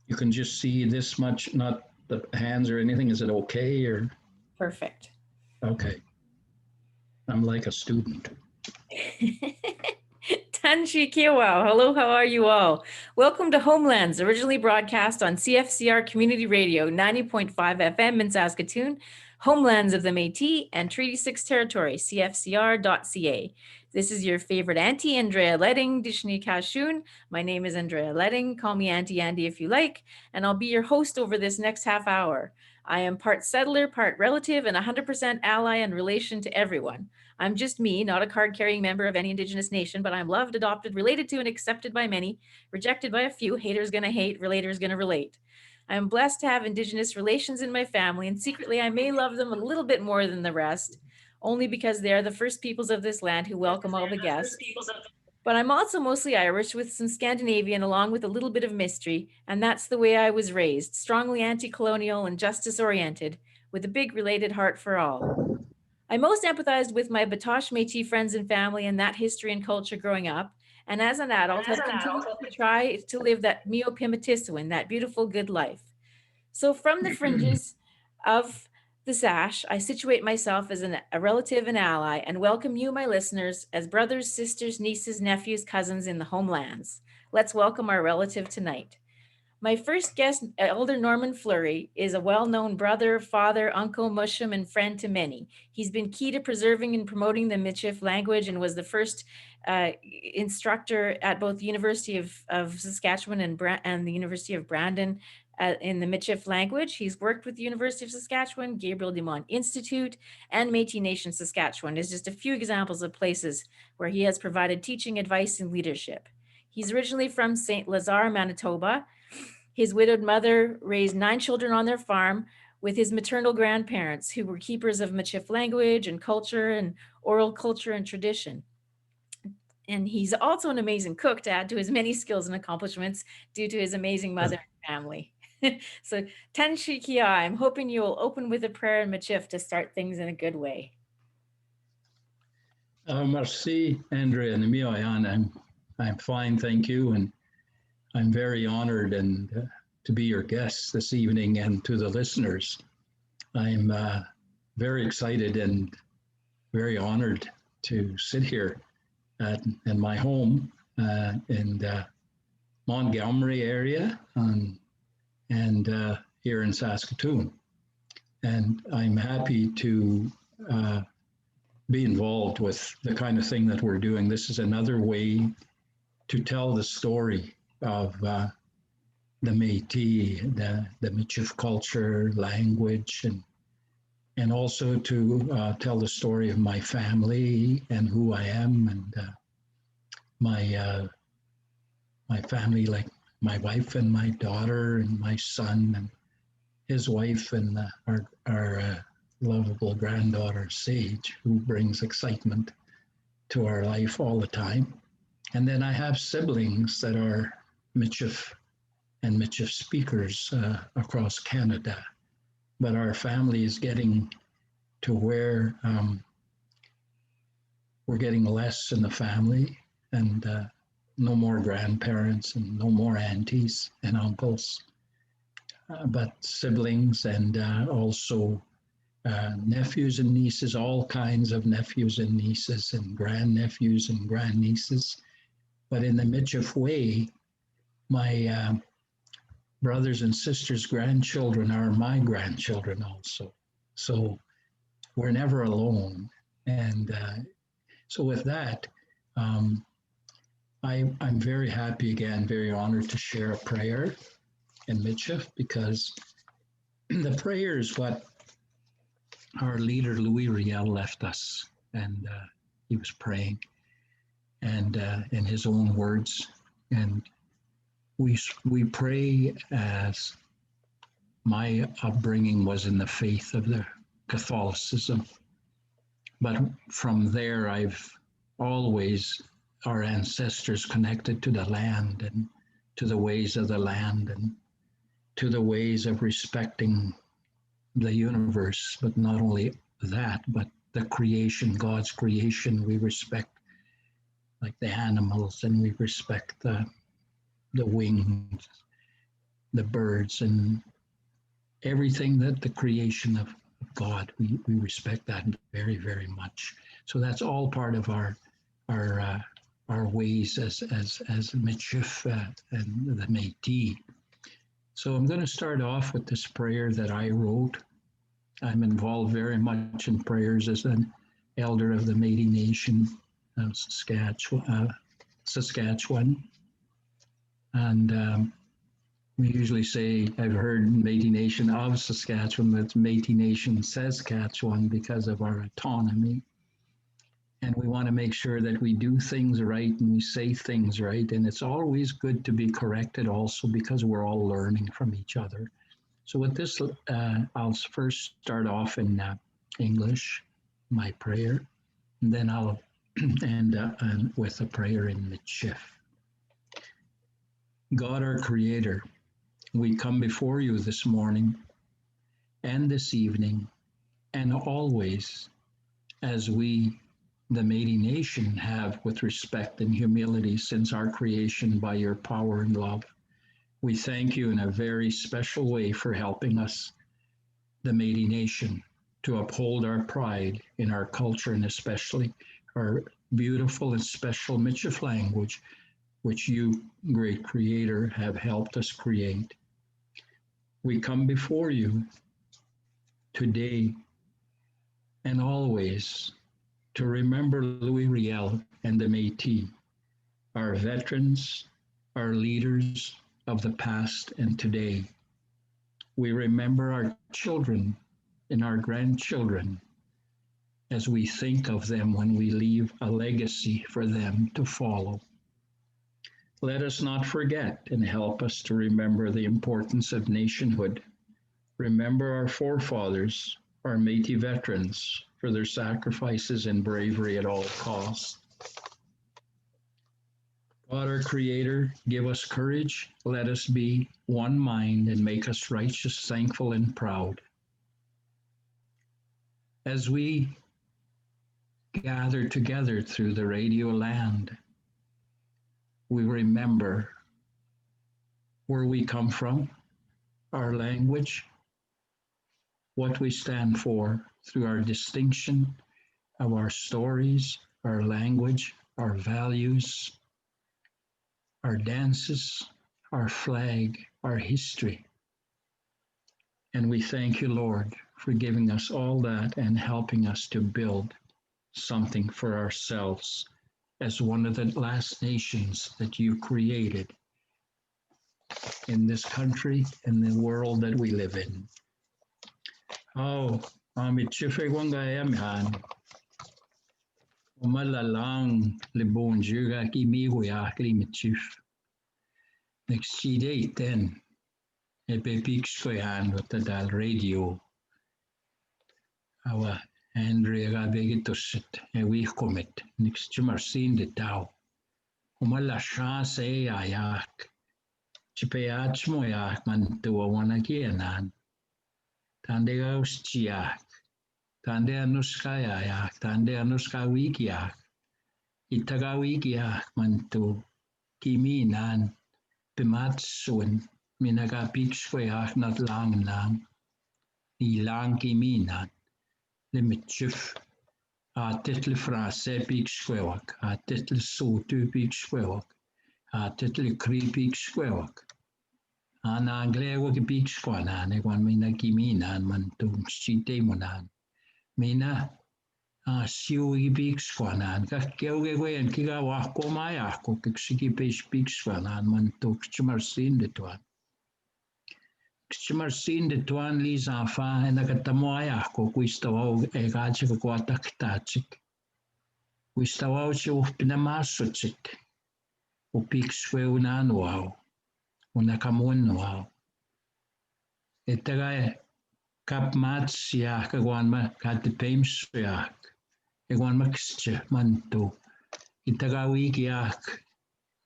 You can just see this much, not the hands or anything. Is it okay or? Perfect. Okay. I'm like a student. Tanshi Kiwa, hello, how are you all? Welcome to Homelands, originally broadcast on CFCR Community Radio, 90.5 FM in Saskatoon, Homelands of the Métis and Treaty 6 Territory, CFCR.ca. This is your favorite Auntie, Andrea Letting, Dishni Kashun. My name is Andrea Letting. Call me Auntie Andy if you like, and I'll be your host over this next half hour. I am part settler, part relative, and 100% ally and relation to everyone. I'm just me, not a card carrying member of any Indigenous nation, but I'm loved, adopted, related to, and accepted by many, rejected by a few. Haters gonna hate, relators gonna relate. I'm blessed to have Indigenous relations in my family, and secretly I may love them a little bit more than the rest, only because they are the first peoples of this land who welcome all the guests. But I'm also mostly Irish with some Scandinavian along with a little bit of mystery, and that's the way I was raised, strongly anti-colonial and justice-oriented, with a big related heart for all. I most empathized with my Batoche Métis friends and family and that history and culture growing up, and as an adult have continued to try to live that Mio Pimatisawan, that beautiful good life. So from the fringes of the sash, I situate myself as a relative and ally and welcome you, my listeners, as brothers, sisters, nieces, nephews, cousins in the homelands. Let's welcome our relative tonight. My first guest, Elder Norman Fleury, is a well known brother, father, uncle, mushum, and friend to many. He's been key to preserving and promoting the Michif language and was the first instructor at both the University of Saskatchewan and the University of Brandon in the Michif language. He's worked with the University of Saskatchewan, Gabriel Dumont Institute, and Métis Nation Saskatchewan is just a few examples of places where he has provided teaching advice and leadership. He's originally from St. Lazare, Manitoba. His widowed mother raised 9 children on their farm with his maternal grandparents, who were keepers of Michif language and culture and oral culture and tradition. And he's also an amazing cook to add to his many skills and accomplishments due to his amazing mother and family. So, Tanshikia, I'm hoping you'll open with a prayer in Michif to start things in a good way. Merci, Andrea and Emilian. I'm fine, thank you, and I'm very honored to be your guest this evening and to the listeners. I'm very excited and very honored to sit here in my home in the Montgomery area and here in Saskatoon. And I'm happy to be involved with the kind of thing that we're doing. This is another way to tell the story of the Métis, the Michif culture, language, and also to tell the story of my family and who I am and my family, like my wife and my daughter and my son and his wife and our lovable granddaughter Sage, who brings excitement to our life all the time. And then I have siblings that are Michif and Michif speakers across Canada. But our family is getting to where we're getting less in the family and no more grandparents and no more aunties and uncles, but siblings and also nephews and nieces, all kinds of nephews and nieces and grandnephews and grandnieces. But in the Michif way, my brothers and sisters' grandchildren are my grandchildren also. So we're never alone. And so with that, I'm very happy again, very honored to share a prayer in Michif, because the prayer is what our leader Louis Riel left us. And he was praying and in his own words. And we pray as my upbringing was in the faith of the Catholicism. But from there, I've always, our ancestors connected to the land and to the ways of the land and to the ways of respecting the universe. But not only that, but the creation, God's creation, we respect like the animals, and we respect the wings the birds and everything that the creation of God. We respect that very, very much. So that's all part of our our ways as Michif and the Métis. So I'm going to start off with this prayer that I wrote. I'm involved very much in prayers as an elder of the Métis Nation of Saskatchewan. And we usually say, I've heard Métis Nation of Saskatchewan, but it's Métis Nation Saskatchewan because of our autonomy. And we want to make sure that we do things right and we say things right. And it's always good to be corrected also because we're all learning from each other. So with this, I'll first start off in English, my prayer, and then I'll end with a prayer in Michif. God, our Creator, we come before you this morning and this evening and always as we, the Métis Nation, have with respect and humility since our creation by your power and love. We thank you in a very special way for helping us, the Métis Nation, to uphold our pride in our culture and especially our beautiful and special Michif language, which you, great Creator, have helped us create. We come before you today and always to remember Louis Riel and the Métis, our veterans, our leaders of the past and today. We remember our children and our grandchildren as we think of them when we leave a legacy for them to follow. Let us not forget and help us to remember the importance of nationhood. Remember our forefathers, our Métis veterans, for their sacrifices and bravery at all costs. God, our Creator, give us courage. Let us be one mind and make us righteous, thankful, and proud. As we gather together through the radio land, we remember where we come from, our language, what we stand for through our distinction of our stories, our language, our values, our dances, our flag, our history. And we thank you, Lord, for giving us all that and helping us to build something for ourselves as one of the last nations that you created in this country and the world that we live in. Oh, Michif wanga yamhan. Umalalang libon juga kimi huya kli Michif. Next date then. Epe pikskoyan with the dal radio. Awa Andrea gabegitusset we commit. Next jumarsin de tau. Umala chance ayak. Chipeach moyak man to a one again. Tande austiak, tande anuskayak, tande anuskawikiak, itagawikiak mantu, kiminan, pimatsun, minagapikskoyak nat lang nam, ilang kiminan, the Michif, a title frase pikskowak, a title sotu pikskowak, a title kri pikskowak. An anglego ke pikskwana ne kwan mina kimina man tung chite monan mina a siu ke pikskwana ka keu ke en kiga wa ko maya ko ke siki pikskwana man tung chmarsin de tuan li zafa en ka tamoya ko kuistawa e gachi ko ataktachi kuistawa chu pinamasuchik o pikskwana wow una kamun wow. Itaga kap mats ya kagwan ma kat paims ya kagwan maxche manto. Itaga wiki yak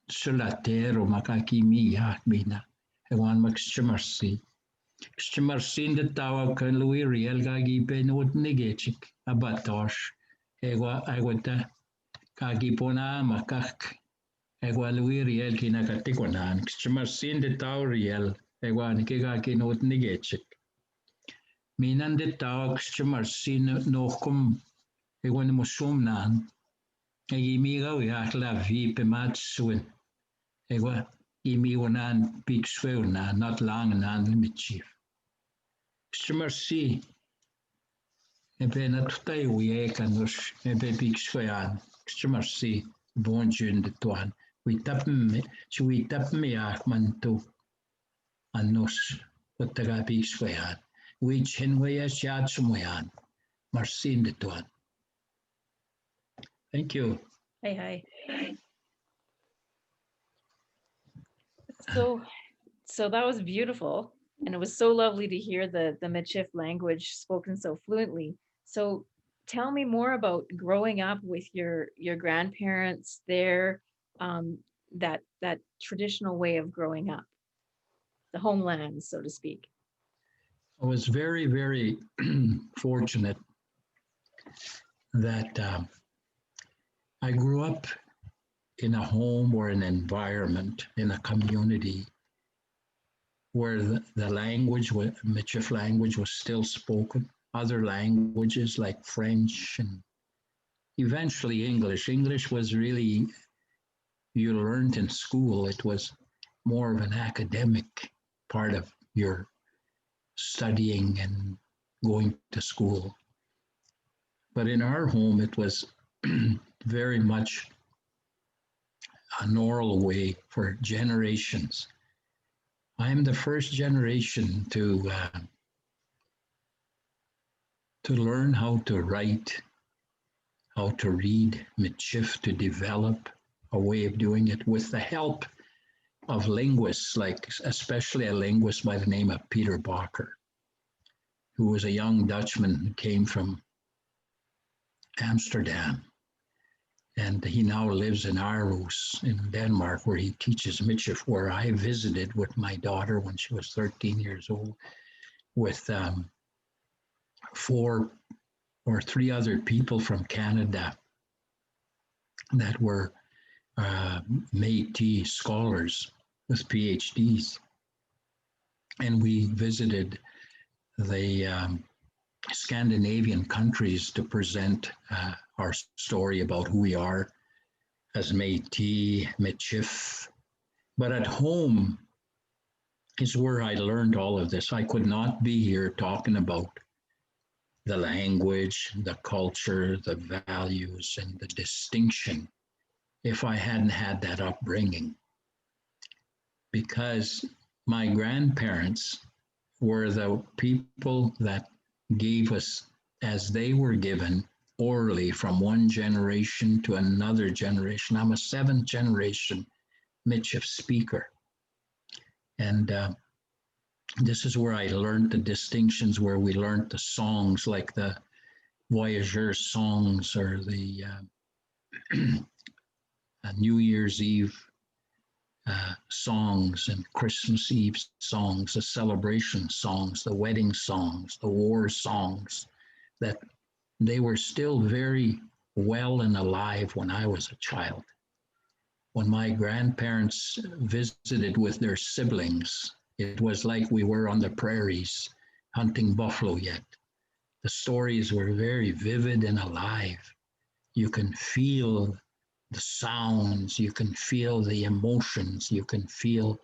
sulatero makakimi yak bina kagwan maxche marsi. Maxche marsi de tawa kan Louis Riel gagi penut negechik abatosh. Egwa kagi pona makak. Egwa Louis Riel kinakatikwanan. Maxche marsi de tawa Riel. Ewa ni kega kinot ni getchik. Minan de tawag shamar sin no kum ewa ni musum nan. Egi mi gaw ya la vi pe mat suin. Ewa imi wanan big swell na not long nan Michif. Shamar si ebe na tutai uye kanus ebe big swell. Shamar si bon jun de tuan. We tap me ach man tu annos utaga big swell. We chen we a shat sumuyan. Marcin de tuan. Thank you. Hi. So that was beautiful. And it was so lovely to hear the Michif language spoken so fluently. So tell me more about growing up with your grandparents there, that traditional way of growing up, the homelands, so to speak. I was very, very fortunate that I grew up in a home or an environment, in a community where the language, Michif language, was still spoken. Other languages like French and eventually English. English was really, you learned in school. It was more of an academic part of your studying and going to school. But in our home, it was very much an oral way for generations. I'm the first generation to learn how to write, how to read Michif, to develop a way of doing it with the help of linguists, like especially a linguist by the name of Peter Bakker, who was a young Dutchman who came from Amsterdam. And he now lives in Aarhus in Denmark, where he teaches Michif, where I visited with my daughter when she was 13 years old, with 4 or 3 other people from Canada that were Métis scholars with PhDs. And we visited the Scandinavian countries to present our story about who we are as Métis, Michif. But at home is where I learned all of this. I could not be here talking about the language, the culture, the values, and the distinction if I hadn't had that upbringing. Because my grandparents were the people that gave us, as they were given orally from one generation to another generation. I'm a 7th generation Michif speaker. And this is where I learned the distinctions, where we learned the songs like the Voyageur songs or the New Year's Eve songs and Christmas Eve songs, the celebration songs, the wedding songs, the war songs, that they were still very well and alive when I was a child. When my grandparents visited with their siblings, it was like we were on the prairies hunting buffalo yet. The stories were very vivid and alive. You can feel the sounds, you can feel the emotions, you can feel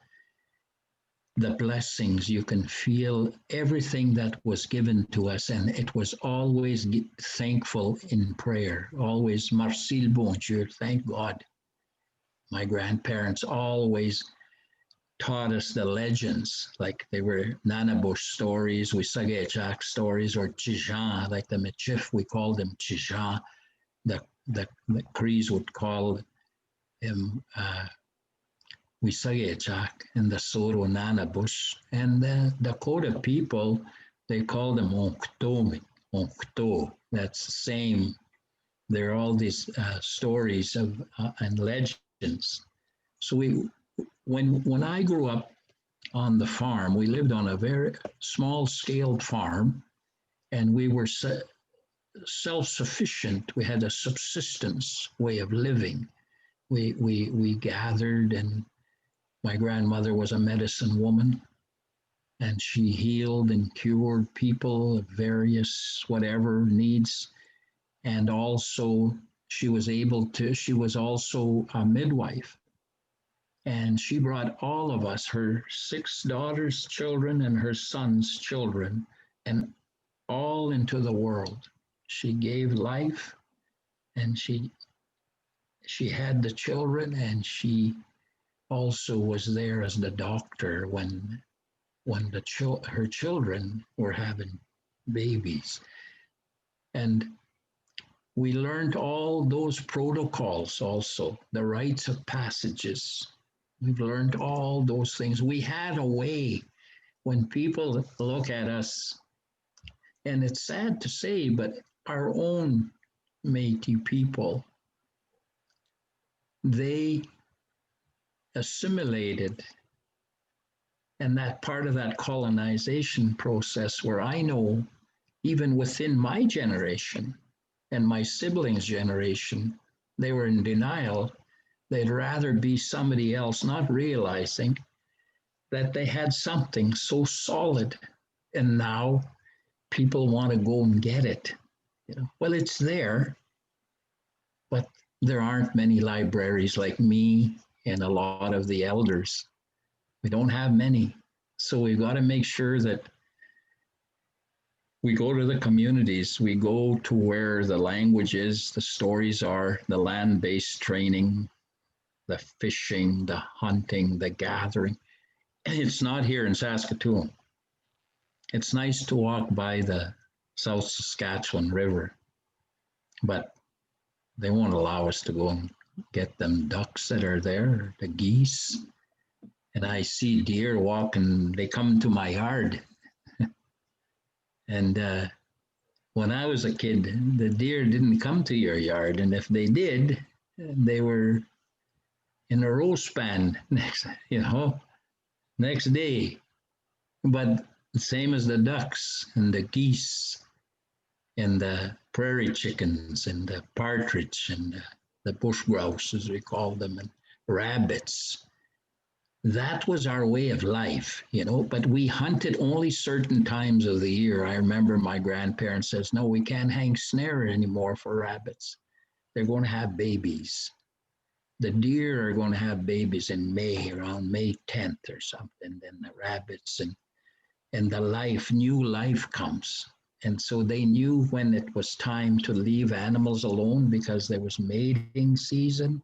the blessings, you can feel everything that was given to us. And it was always thankful in prayer, always merci bon Dieu, thank God. My grandparents always taught us the legends, like they were Nanabush stories, Wisagajak stories, or Chijan, like the Michif, we called them Chijan. The Crees would call him Wisagajak, and the Soro Nanabush. And the Dakota people, they called them Onkto. That's the same. There are all these stories of and legends. So when I grew up on the farm, we lived on a very small-scaled farm, and we were self-sufficient. We had a subsistence way of living. We gathered, and my grandmother was a medicine woman, and she healed and cured people of various whatever needs. And also, she was also a midwife. And she brought all of us, her 6 daughters' children and her son's children, and all into the world. She gave life, and she had the children, and she also was there as the doctor when her children were having babies. And we learned all those protocols also, the rites of passages. We've learned all those things. We had a way when people look at us, and it's sad to say, but our own Métis people, they assimilated, and that part of that colonization process where I know even within my generation and my siblings' generation, they were in denial. They'd rather be somebody else, not realizing that they had something so solid. And now people want to go and get it. Well, it's there, but there aren't many libraries like me and a lot of the elders. We don't have many. So we've got to make sure that we go to the communities, we go to where the language is, the stories are, the land-based training, the fishing, the hunting, the gathering. It's not here in Saskatoon. It's nice to walk by the South Saskatchewan River, but they won't allow us to go and get them ducks that are there, the geese. And I see deer walking, they come to my yard. And when I was a kid, the deer didn't come to your yard. And if they did, they were in a row span next day. But the same as the ducks and the geese and the prairie chickens and the partridge and the bush grouse, as we call them, and rabbits. That was our way of life, but we hunted only certain times of the year. I remember my grandparents says, no, we can't hang snare anymore for rabbits. They're going to have babies. The deer are going to have babies in May, around May 10th or something. Then the rabbits and the new life comes. And so they knew when it was time to leave animals alone because there was mating season.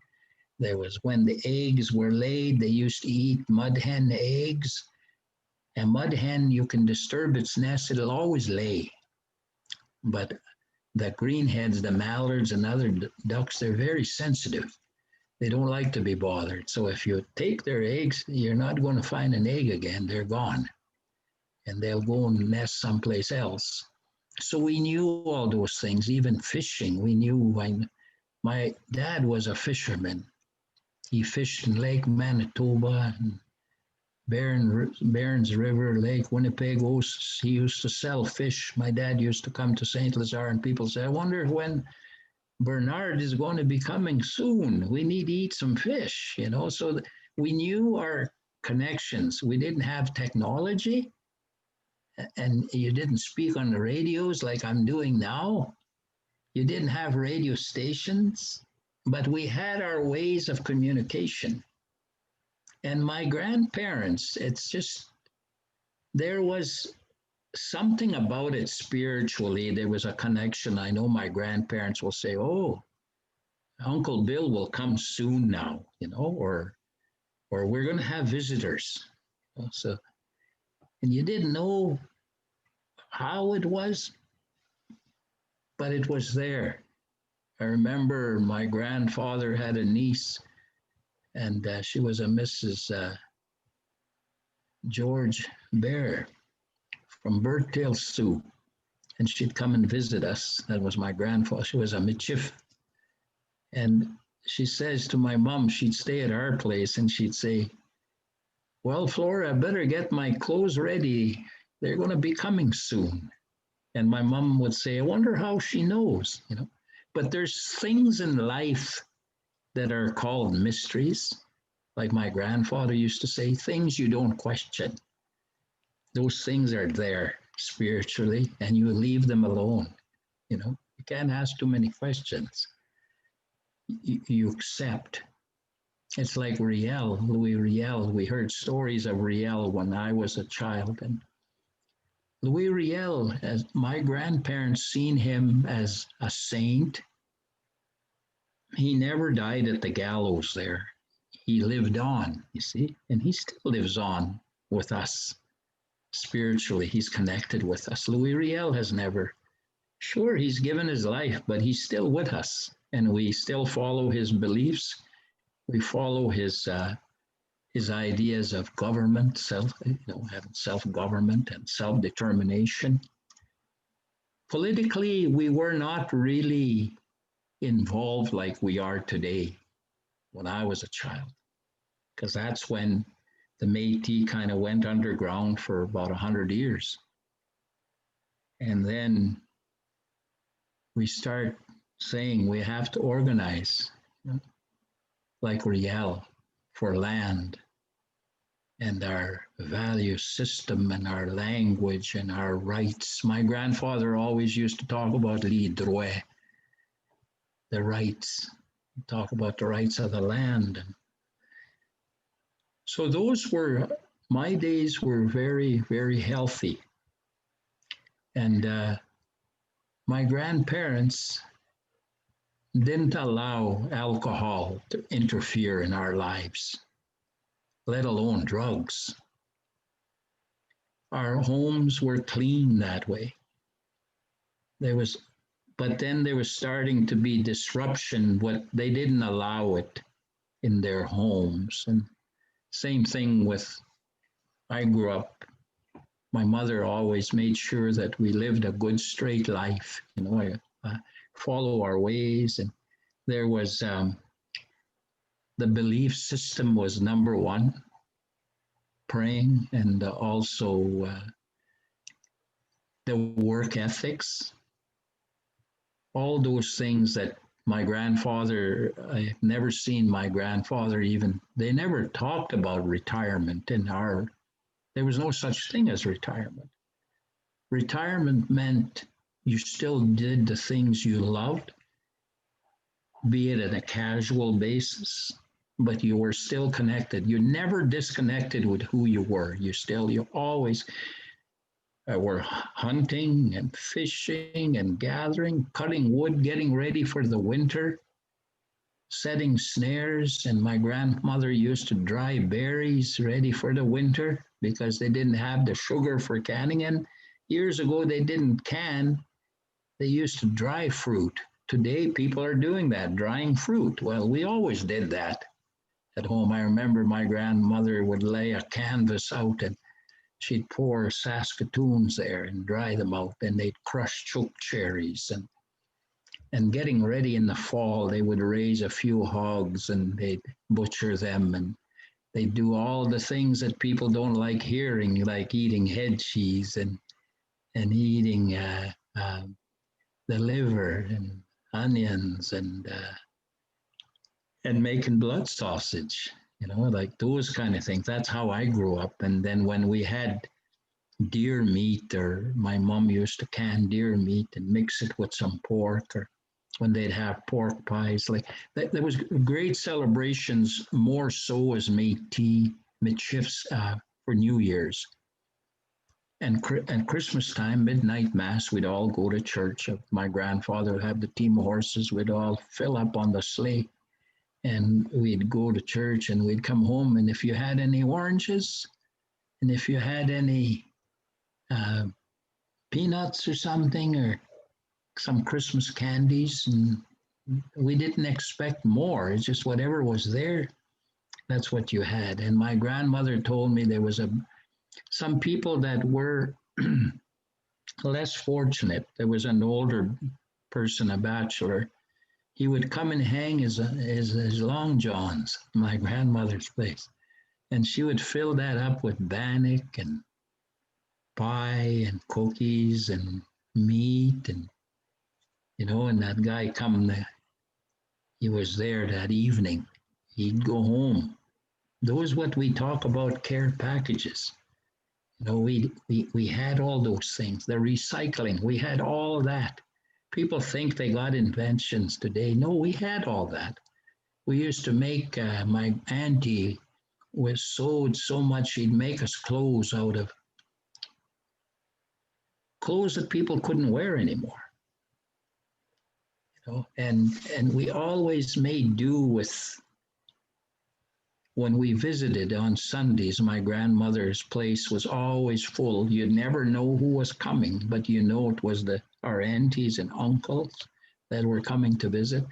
There was when the eggs were laid, they used to eat mud hen eggs. And mud hen, you can disturb its nest, it'll always lay. But the greenheads, the mallards and other ducks, they're very sensitive. They don't like to be bothered. So if you take their eggs, you're not going to find an egg again. They're gone. And they'll go and nest someplace else. So we knew all those things, even fishing. We knew my dad was a fisherman. He fished in Lake Manitoba and Barons River, Lake Winnipegough. He used to sell fish. My dad used to come to St. Lazare and people say, I wonder when Bernard is going to be coming soon. We need to eat some fish, So we knew our connections. We didn't have technology, and you didn't speak on the radios like I'm doing now. You didn't have radio stations, but we had our ways of communication. And my grandparents, there was something about it spiritually. There was a connection. I know my grandparents will say, oh, Uncle Bill will come soon now, or we're going to have visitors. So, and you didn't know how it was, but it was there. I remember my grandfather had a niece, and she was a Mrs. George Bear from Birkdale Sioux, and she'd come and visit us. That was my grandfather. She was a Michif. And she says to my mom, she'd stay at our place, and she'd say, well, Flora, I better get my clothes ready. They're going to be coming soon. And my mom would say, I wonder how she knows, But there's things in life that are called mysteries. Like my grandfather used to say, things you don't question. those things are there spiritually, and you leave them alone. You can't ask too many questions. You accept. It's like Riel, Louis Riel. We heard stories of Riel when I was a child, and Louis Riel, as my grandparents seen him as a saint, he never died at the gallows there. He lived on, you see, and he still lives on with us spiritually. He's connected with us. Louis Riel has never, sure, he's given his life, but he's still with us, and we still follow his beliefs. We follow his ideas of government, having self-government and self-determination. Politically, we were not really involved like we are today when I was a child, because that's when the Métis kind of went underground for about 100 years. And then we start saying we have to organize, like Riel, for land and our value system and our language and our rights. My grandfather always used to talk about les droits, the rights, talk about the rights of the land. So my days were very, very healthy. And my grandparents didn't allow alcohol to interfere in our lives, let alone drugs. Our homes were clean that way. But then there was starting to be disruption. They didn't allow it in their homes. And same thing I grew up. My mother always made sure that we lived a good, straight life. Follow our ways. And there was the belief system was number one, praying, and also the work ethics. All those things that my grandfather, I've never seen my grandfather they never talked about retirement there was no such thing as retirement. Retirement meant you still did the things you loved, be it on a casual basis, but you were still connected. You never disconnected with who you were. You always were hunting and fishing and gathering, cutting wood, getting ready for the winter, setting snares. And my grandmother used to dry berries ready for the winter because they didn't have the sugar for canning. And years ago, they didn't can. They used to dry fruit. Today, people are doing that, drying fruit. Well, we always did that at home. I remember my grandmother would lay a canvas out and she'd pour Saskatoons there and dry them out. Then they'd crush choke cherries. And getting ready in the fall, they would raise a few hogs and they'd butcher them. And they'd do all the things that people don't like hearing, like eating head cheese and eating the liver and onions and making blood sausage, like those kind of things. That's how I grew up. And then when we had deer meat, or my mom used to can deer meat and mix it with some pork, or when they'd have pork pies, like that, there was great celebrations, more so as Métis, Michifs for New Year's. And Christmas time, midnight mass, we'd all go to church. My grandfather would have the team of horses. We'd all fill up on the sleigh and we'd go to church and we'd come home. And if you had any oranges and if you had any peanuts or something, or some Christmas candies, and we didn't expect more. It's just whatever was there, that's what you had. And my grandmother told me there was some people that were less fortunate. There was an older person, a bachelor. He would come and hang his long johns in my grandmother's place. And she would fill that up with bannock and pie and cookies and meat. And, and that guy he was there that evening. He'd go home. Those what we talk about care packages. No, we had all those things. The recycling, we had all that. People think they got inventions today. No, we had all that. We used to make, my auntie was sewed so much, she'd make us clothes out of clothes that people couldn't wear anymore. You know, and we always made do with when we visited on Sundays, my grandmother's place was always full. You'd never know who was coming, but you know it was our aunties and uncles that were coming to visit.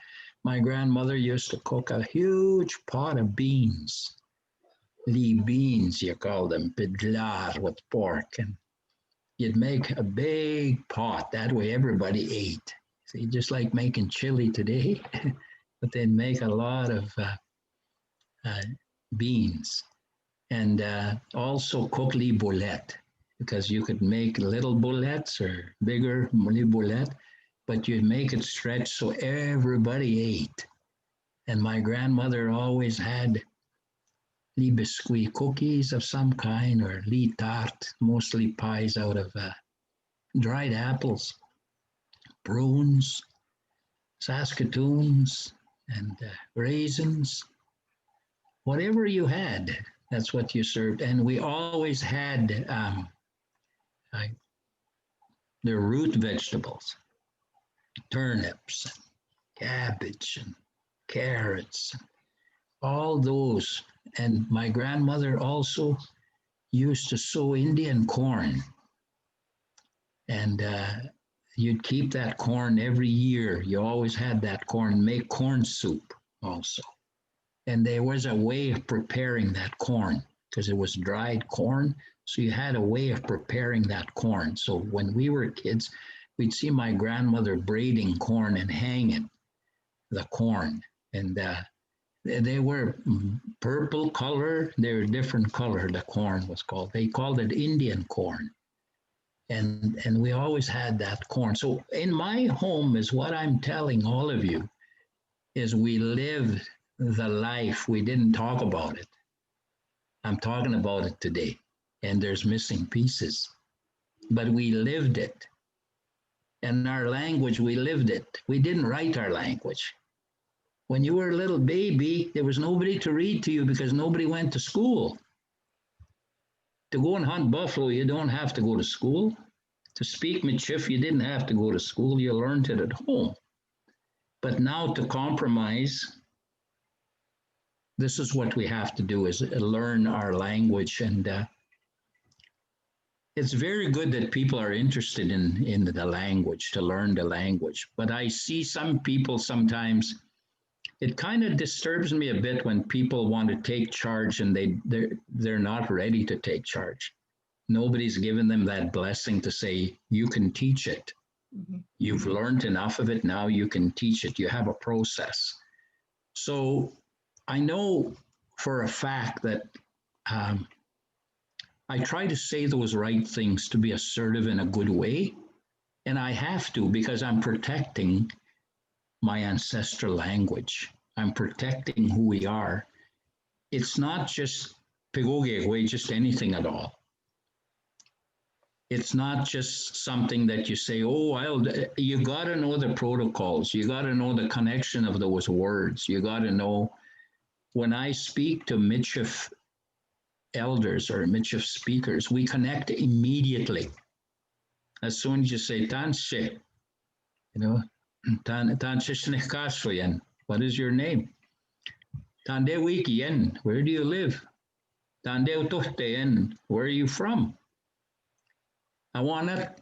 My grandmother used to cook a huge pot of beans, lee beans, you call them, bidlar with pork. And you'd make a big pot. That way everybody ate. See, just like making chili today, but they'd make a lot of uh, beans, and also cook lee boulette, because you could make little boulettes or bigger lee boulette, but you'd make it stretch so everybody ate. And my grandmother always had lee biscuit cookies of some kind, or lee tart, mostly pies out of dried apples, prunes, saskatoons, and raisins. Whatever you had, that's what you served. And we always had the root vegetables, turnips, and cabbage, and carrots, all those. And my grandmother also used to sow Indian corn. And you'd keep that corn every year. You always had that corn, make corn soup also. And there was a way of preparing that corn because it was dried corn. So you had a way of preparing that corn. So when we were kids, we'd see my grandmother braiding corn and hanging the corn. And they were purple color. They were different color, the corn was called. They called it Indian corn. And we always had that corn. So in my home is what I'm telling all of you is we lived the life. We didn't talk about it. I'm talking about it today, and there's missing pieces, but we lived it. And our language, we lived it. We didn't write our language. When you were a little baby, there was nobody to read to you because nobody went to school. To go and hunt buffalo, you don't have to go to school. To speak Michif, you didn't have to go to school. You learned it at home. But now to compromise, this is what we have to do is learn our language. And it's very good that people are interested in the language, to learn the language. But I see some people sometimes, it kind of disturbs me a bit when people want to take charge and they're not ready to take charge. Nobody's given them that blessing to say, you can teach it. Mm-hmm. You've learned enough of it, now you can teach it. You have a process. So I know for a fact that I try to say those right things to be assertive in a good way. And I have to because I'm protecting my ancestral language. I'm protecting who we are. It's not just Pigogegwe, just anything at all. It's not just something that you say, oh, you got to know the protocols. You got to know the connection of those words. You got to know when I speak to Michif elders or Michif speakers, we connect immediately. As soon as you say, Tanshe, you know, Tanshe, what is your name? Tande Wikien, where do you live? Tande Utohteyen, where are you from? Awana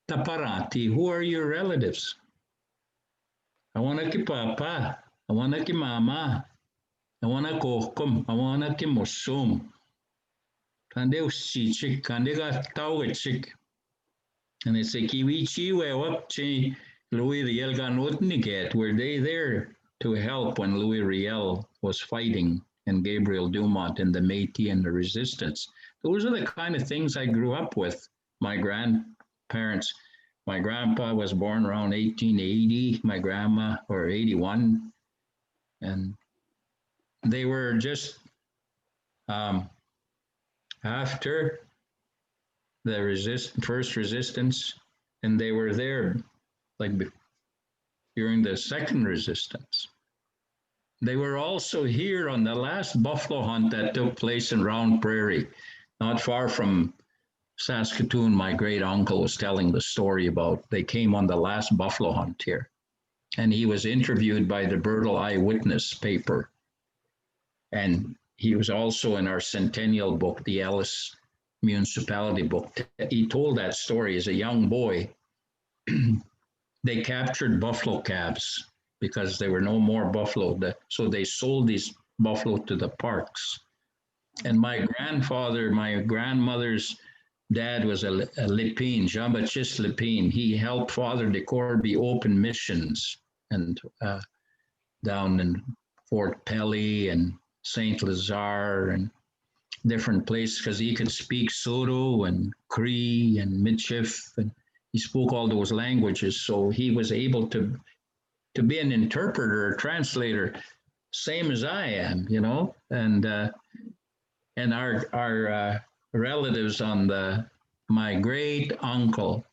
Taparati, who are your relatives? Awana ki papa, awana ki mama, awana kokum, awana ki mosum. Tande usichik, kande ga tawechik. And they say, Kiwichi, wewap chi Louis Riel ganot niket. Were they there to help when Louis Riel was fighting and Gabriel Dumont and the Métis and the resistance? Those are the kind of things I grew up with. My grandparents, my grandpa was born around 1880, my grandma, or 81. And they were just after the first resistance, and they were there like during the second resistance. They were also here on the last buffalo hunt that took place in Round Prairie, not far from Saskatoon. My great uncle was telling the story about they came on the last buffalo hunt here, and he was interviewed by the Bertle Eyewitness paper. And he was also in our centennial book, the Ellis Municipality book. He told that story as a young boy. They captured buffalo calves because there were no more buffalo. So they sold these buffalo to the parks. And my grandfather, my grandmother's dad was a Lépine, Jean-Baptiste Lépine. He helped Father de Corby open missions and down in Fort Pelly and Saint Lazare and different places because he could speak Soto and Cree and Michif, and he spoke all those languages. So he was able to be an interpreter or translator, same as I am, you know. And our relatives on my great uncle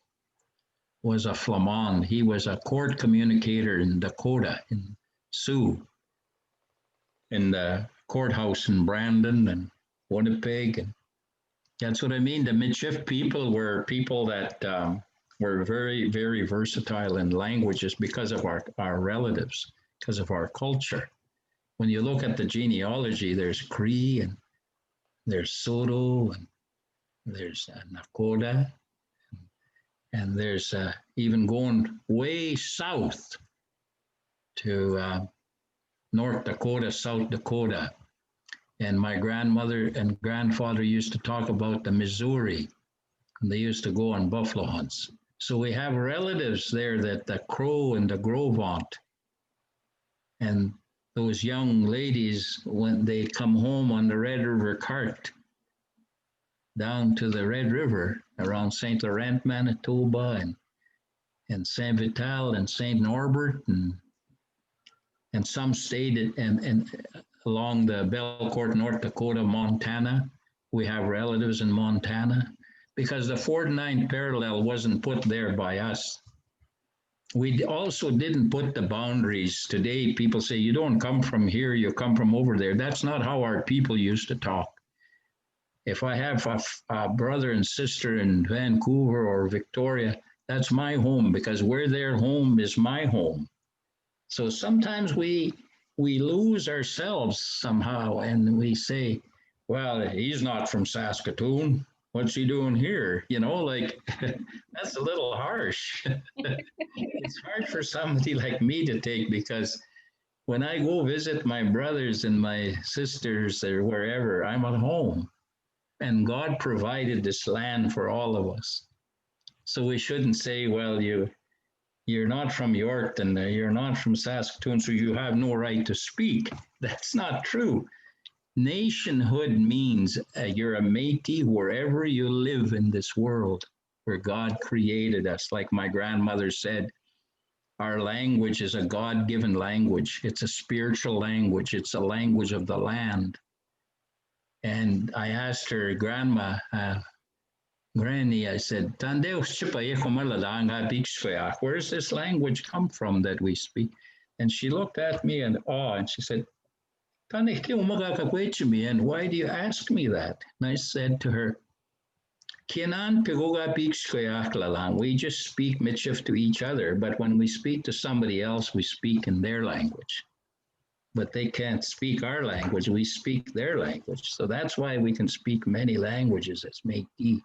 was a Flamand. He was a court communicator in Dakota, in Sioux, in the courthouse in Brandon and Winnipeg. And that's what I mean. The Michif people were people that were very, very versatile in languages because of our relatives, because of our culture. When you look at the genealogy, there's Cree and there's Soto and there's Nakota, and there's even going way south to North Dakota, South Dakota. And my grandmother and grandfather used to talk about the Missouri, and they used to go on buffalo hunts. So we have relatives there that the Crow and the Gros Ventre, and those young ladies, when they come home on the Red River cart down to the Red River around St. Laurent, Manitoba, and Saint Vital and Saint Norbert, and some stayed and along the Belcourt, North Dakota, Montana. We have relatives in Montana because the 49th parallel wasn't put there by us. We also didn't put the boundaries. Today, people say, you don't come from here, you come from over there. That's not how our people used to talk. If I have a brother and sister in Vancouver or Victoria, that's my home because where their home is my home. So sometimes we lose ourselves somehow and we say, well, he's not from Saskatoon. What's he doing here? You know, like that's a little harsh. It's hard for somebody like me to take because when I go visit my brothers and my sisters or wherever, I'm at home. And God provided this land for all of us. So we shouldn't say, well, you're not from Yorkton, you're not from Saskatoon, so you have no right to speak. That's not true. Nationhood means you're a Métis wherever you live in this world where God created us. Like my grandmother said, our language is a God-given language. It's a spiritual language. It's a language of the land. And I asked her, Grandma, Granny, I said, where's this language come from that we speak? And she looked at me in awe and she said, and why do you ask me that? And I said to her, we just speak Michif to each other, but when we speak to somebody else, we speak in their language. But they can't speak our language, we speak their language. So that's why we can speak many languages as Métis.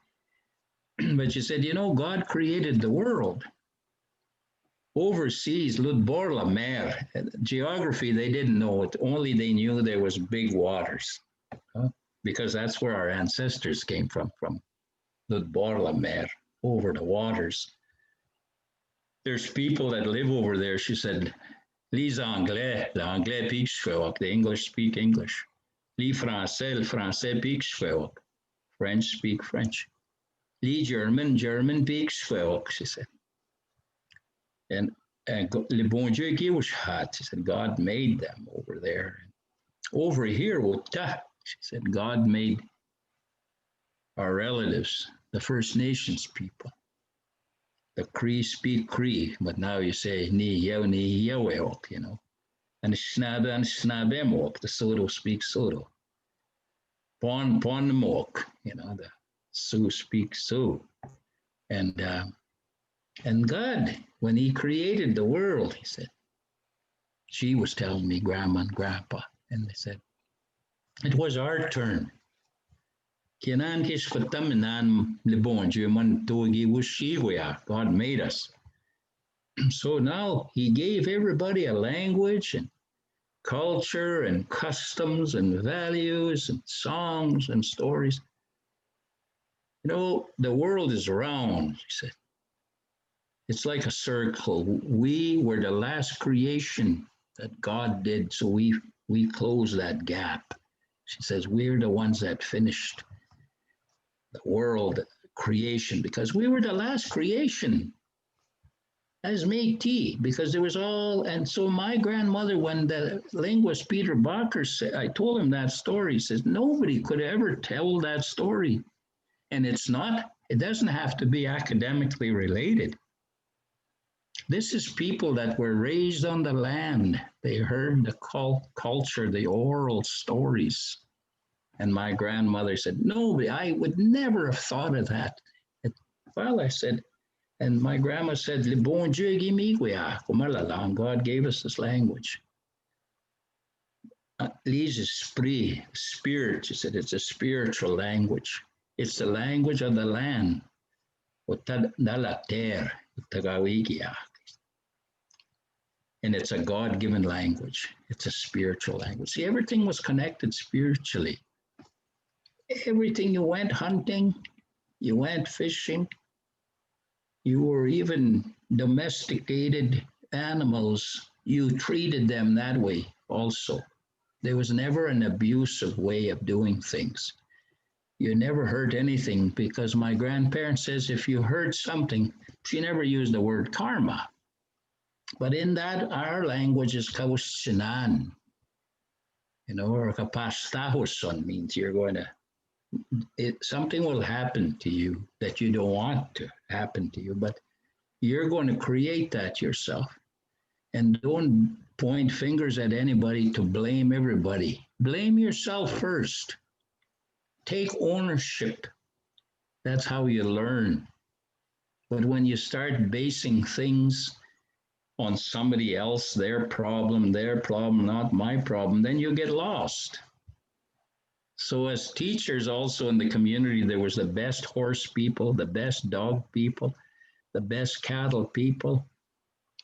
But she said, you know, God created the world. Overseas, Ludbor la mer, geography, they didn't know it. Only they knew there was big waters, because that's where our ancestors came from Ludbor la mer, over the waters. There's people that live over there, she said, les Anglais, l'Anglais pique the English speak English. Les Français, le Français pique French speak French. Les German pique she said. And le bon Dieu qui was hot. She said, God made them over there. Over here, she said, God made our relatives the First Nations people. The Cree speak Cree, but now you say ni yeweok, you know. And Snabemok, the Soto speak Soto. Ponmok, you know, the Sioux speak Sioux. And God, when he created the world, he said, she was telling me, Grandma and Grandpa, and they said, it was our turn. God made us. So now he gave everybody a language and culture and customs and values and songs and stories. You know, the world is round, he said. It's like a circle. We were the last creation that God did, so we closed that gap. She says, we're the ones that finished the world creation because we were the last creation as Métis, because there was all, and so my grandmother, when the linguist Peter Bacher said, I told him that story, he says, nobody could ever tell that story. And it doesn't have to be academically related. This is people that were raised on the land. They heard the culture, the oral stories. And my grandmother said, no, I would never have thought of that. Well, I said, and my grandma said, Le bon Dieu God gave us this language. Les esprits, spirit, she said, it's a spiritual language. It's the language of the land. And it's a God-given language. It's a spiritual language. See, everything was connected spiritually. Everything, you went hunting, you went fishing, you were even domesticated animals, you treated them that way also. There was never an abusive way of doing things. You never hurt anything, because my grandparents says if you hurt something, she never used the word karma. But in that, our language is kaushinan, you know, or kapastahoson means you're going to, something will happen to you that you don't want to happen to you, but you're going to create that yourself. And don't point fingers at anybody to blame everybody. Blame yourself first. Take ownership. That's how you learn. But when you start basing things on somebody else, their problem, not my problem, then you get lost. So as teachers also in the community, there was the best horse people, the best dog people, the best cattle people,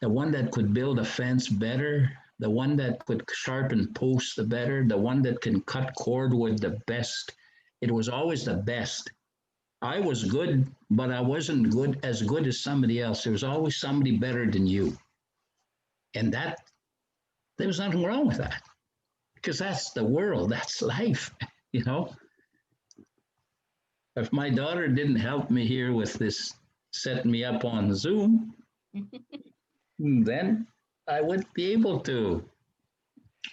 the one that could build a fence better, the one that could sharpen posts the better, the one that can cut cordwood the best. It was always the best. I was good, but I wasn't as good as somebody else. There was always somebody better than you. And there was nothing wrong with that, because that's the world, that's life, you know. If my daughter didn't help me here with this, setting me up on Zoom, then I wouldn't be able to.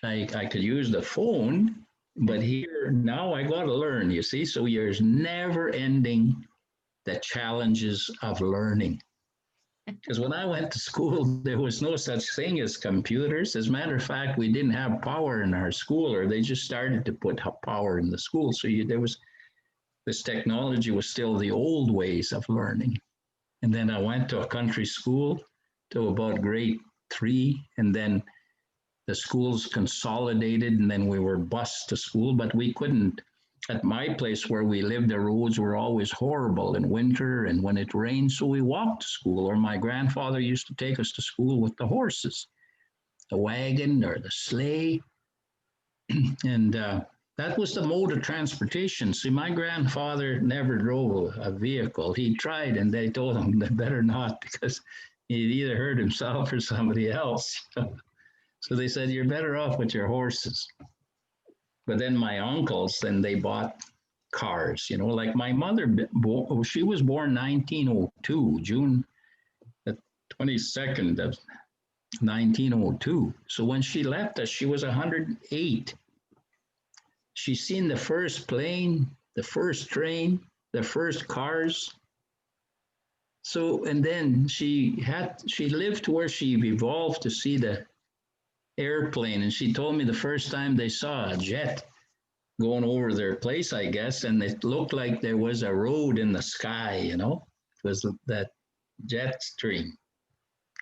I could use the phone, but here now I got to learn, you see. So there's never ending the challenges of learning. Because when I went to school, there was no such thing as computers. As a matter of fact, we didn't have power in our school, or they just started to put power in the school. So this technology was still the old ways of learning. And then I went to a country school to about grade 3, and then the schools consolidated, and then we were bused to school, but we couldn't. At my place where we lived, the roads were always horrible in winter and when it rained, so we walked to school, or my grandfather used to take us to school with the horses, the wagon or the sleigh. And that was the mode of transportation. See, my grandfather never drove a vehicle. He tried, and they told him they better not, because he'd either hurt himself or somebody else. So they said, you're better off with your horses. But then my uncles, then they bought cars, you know, like my mother, she was born 1902, June the 22nd of 1902. So when she left us, she was 108. She's seen the first plane, the first train, the first cars. So, and then she lived where she evolved to see the airplane. And she told me the first time they saw a jet going over their place, I guess, and it looked like there was a road in the sky, you know, it was that jet stream.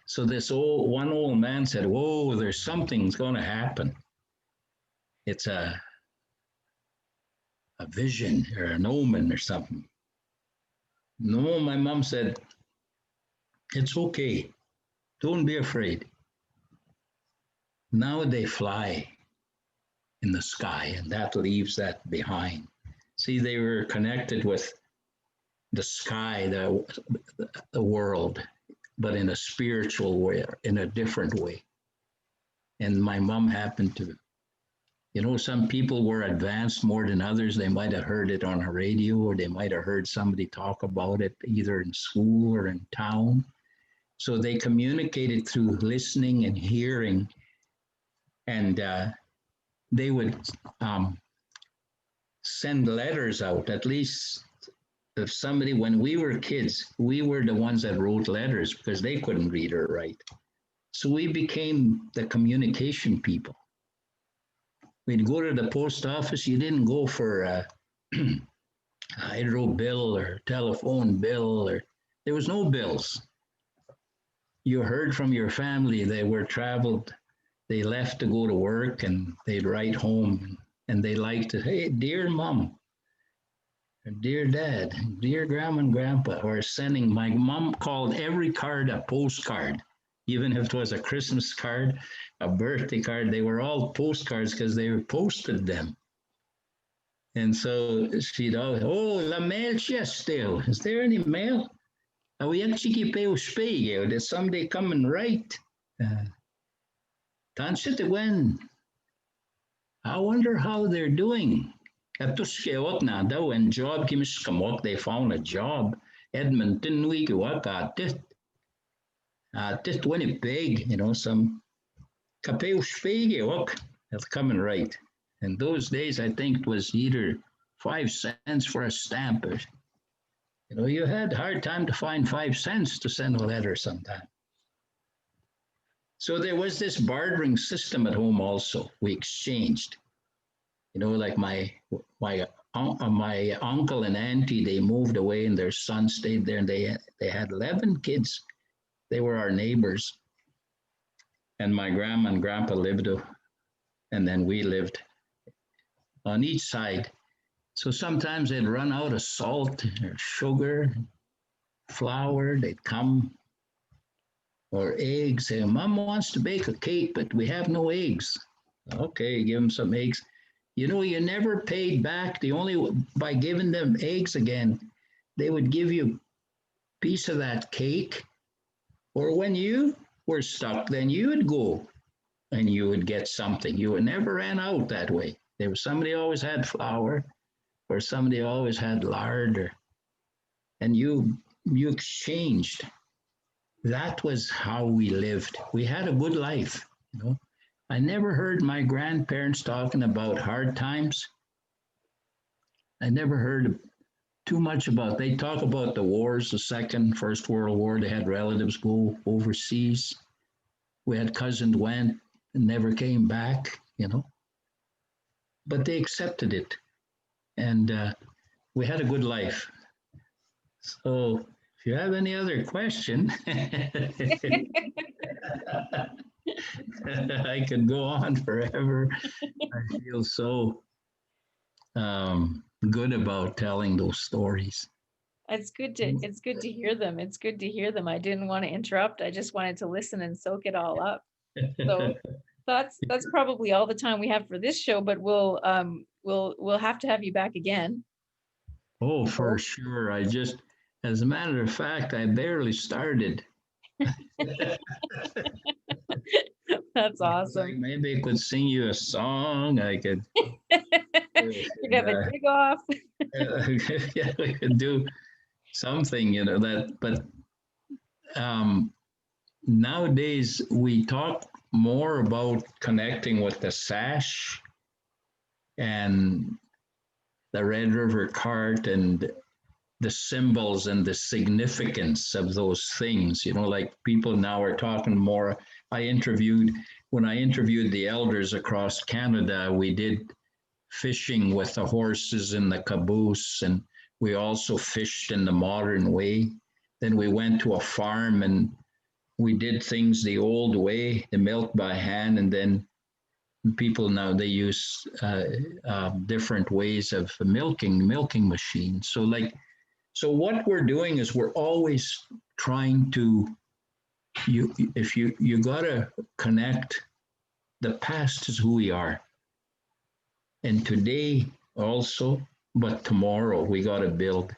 So this one old man said, "Whoa, there's something's going to happen. It's a vision or an omen or something." No, my mom said, "It's okay. Don't be afraid. Now they fly in the sky, and that leaves that behind." See, they were connected with the sky, the world, but in a spiritual way, in a different way. And my mom happened to, you know, some people were advanced more than others. They might have heard it on a radio, or they might have heard somebody talk about it either in school or in town. So they communicated through listening and hearing, and they would send letters out. At least if somebody, when we were kids, we were the ones that wrote letters because they couldn't read or write. So we became the communication people. We'd go to the post office. You didn't go for a hydro bill or telephone bill, or there was no bills. You heard from your family. They were traveled. They left to go to work, and they'd write home, and they liked to, "Hey, dear mom, or dear dad, dear grandma and grandpa," or sending. My mom called every card a postcard, even if it was a Christmas card, a birthday card. They were all postcards because they posted them. And so she'd always, "Oh, la mail still. Is there any mail? Oh, we actually pay spiegel. Did somebody come and write? Tansit when. I wonder how they're doing." Na daw when job kimis kamok, they found a job. Edmonton we go just Winnipeg, you know, some kapeu spiegel that's coming right. In those days, I think it was either 5 cents for a stamp. Or, you know, you had a hard time to find 5 cents to send a letter sometime. So there was this bartering system at home also. We exchanged. You know, like my uncle and auntie, they moved away and their son stayed there, and they had 11 kids. They were our neighbors. And my grandma and grandpa lived, and then we lived on each side. So sometimes they'd run out of salt or sugar, flour, they'd come, or eggs. Say, "Mom wants to bake a cake, but we have no eggs." Okay, give them some eggs. You know, you never paid back. The only by giving them eggs again, they would give you a piece of that cake. Or when you were stuck, then you would go and you would get something. You never ran out that way. There was somebody always had flour, or somebody always had lard, and you exchanged. That was how we lived. We had a good life, you know. I never heard my grandparents talking about hard times. I never heard too much about. They talk about the wars, the First World War. They had relatives go overseas. We had cousins went and never came back, you know. But they accepted it, and we had a good life. So if you have any other question, I could go on forever. I feel so good about telling those stories. It's good to hear them. It's good to hear them. I didn't want to interrupt. I just wanted to listen and soak it all up. So that's probably all the time we have for this show, but we'll have to have you back again. Oh, for sure. As a matter of fact, I barely started. That's awesome. Like maybe I could sing you a song. I could. You'd have a dig off. Yeah, we could do something, you know, that. But nowadays we talk more about connecting with the sash and the Red River cart and the symbols and the significance of those things. Like people now are talking more. When I interviewed the elders across Canada, we did fishing with the horses in the caboose, and we also fished in the modern way. Then we went to a farm and we did things the old way, the milk by hand, and then people now they use different ways of milking machines. So what we're doing is we're always trying to you gotta connect. The past is who we are, and today also, but tomorrow we gotta build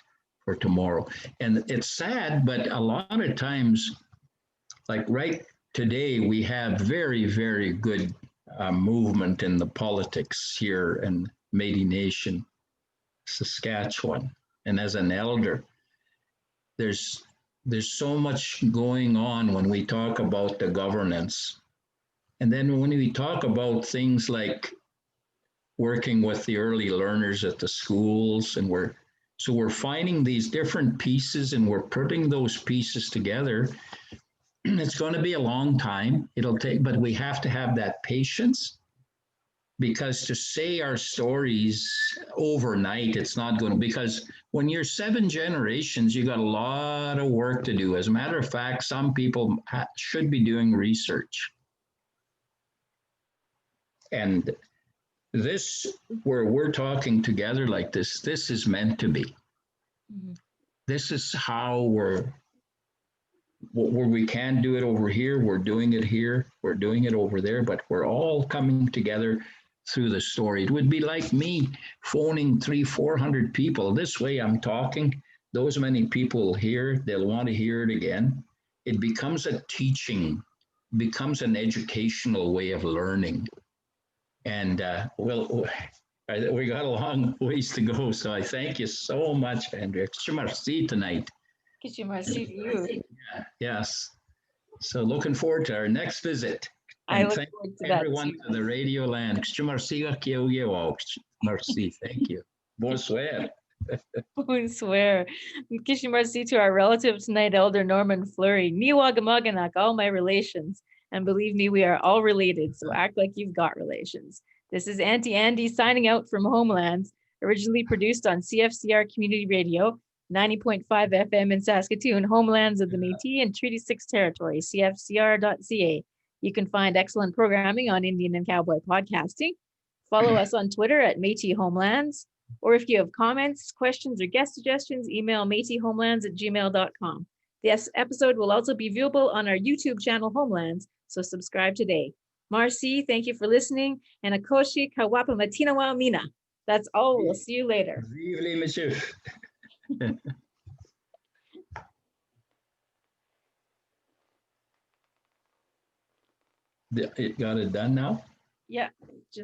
for tomorrow. And it's sad, but a lot of times, like right today, we have very, very good movement in the politics here in Métis Nation, Saskatchewan. And as an elder, there's so much going on when we talk about the governance. And then when we talk about things like working with the early learners at the schools, and we're finding these different pieces and we're putting those pieces together. It's going to be a long time. It'll take, but we have to have that patience, because to say our stories overnight, it's not going to, because when you're 7 generations, you got a lot of work to do. As a matter of fact, some people should be doing research. And this, where we're talking together like this is meant to be. Mm-hmm. This is how where we can do it over here, we're doing it here, we're doing it over there, but we're all coming together through the story. It would be like me phoning 300-400 people. This way I'm talking, those many people hear, they'll want to hear it again. It becomes a teaching, becomes an educational way of learning. And we got a long ways to go. So I thank you so much, Andrea. Merci tonight. Merci to you. Yes. So looking forward to our next visit. I look forward to everyone that to the radio land. Merci, thank you. Bonsoir. Bonsoir. Merci to our relative tonight, Elder Norman Fleury. Niwagamaganak, all my relations. And believe me, we are all related, so act like you've got relations. This is Auntie Andy signing out from Homelands, originally produced on CFCR Community Radio, 90.5 FM in Saskatoon, Homelands of the Métis and Treaty 6 Territory, cfcr.ca. You can find excellent programming on Indian and Cowboy podcasting. Follow us on Twitter at Métis Homelands, or if you have comments, questions, or guest suggestions, email métishomelands@gmail.com. This episode will also be viewable on our YouTube channel, Homelands, so subscribe today. Marcy, thank you for listening. And Akoshi Kawapa Matinawa Mina. That's all. We'll see you later. Vive les Michif. It got it done now? Yeah. Just